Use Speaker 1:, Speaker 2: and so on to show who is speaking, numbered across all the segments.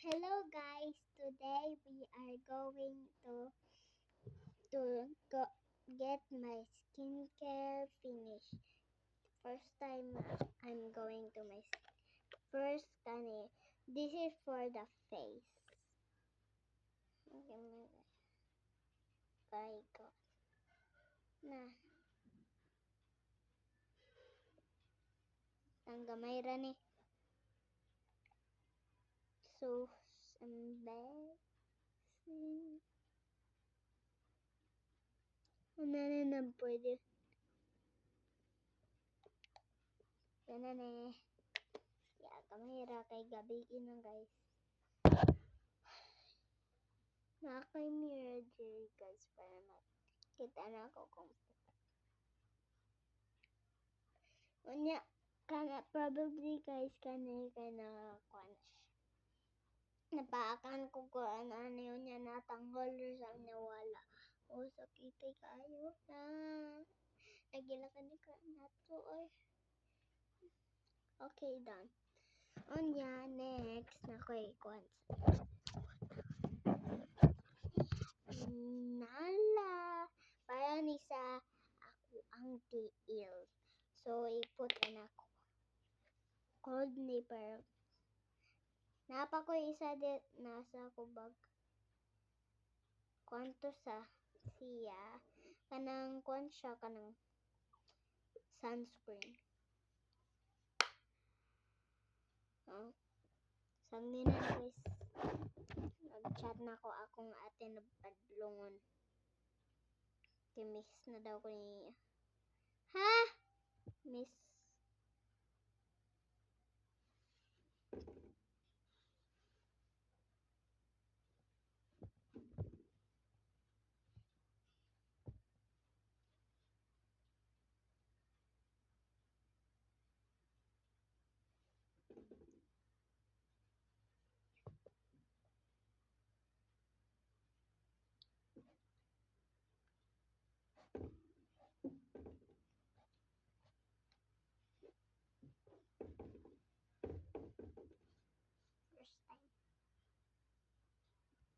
Speaker 1: Hello guys, today we are going to go get my skincare finished. First time I'm going to my first kani. This is for the face. Kay ko na ang gamay ra ni. So embarrassing. Ano na pwede. Yan na ne. Ya, gamay ra kay gabi na guys. Nakakay mirror diri guys para makita na ako kung unya kana probably guys kani na kuan napaakan ko kuan ano yun niya natanggol sa nawala o sakitay kayo na nagilakan ni ka nato oy. Okay done unya next na koy kuan nala para ni sa ako ang tiil so iput na ako cold ni pero napa ko isa dit nasa kubag kwanto sa siya kanang kwan siya kanang sunscreen sangni na guys nag-chat na ko akong ate na padlungon miss na daw ko niya ha miss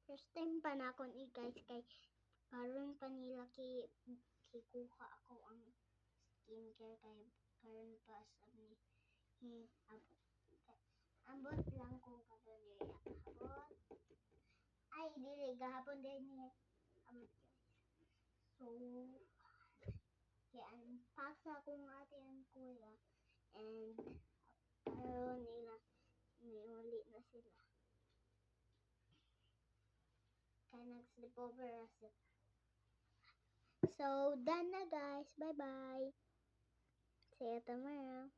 Speaker 1: first time pa na akong guys kay karon pa nila kikuha ako ang skincare kay karon pa sab ni abot lang ko karon diri abot ay dili gahapon din ni abot so kaya unpack sa akong ate ang kuya and karon nila niuli na sila kaya nag-sleepover sila. So, done na guys. Bye-bye. See you tomorrow.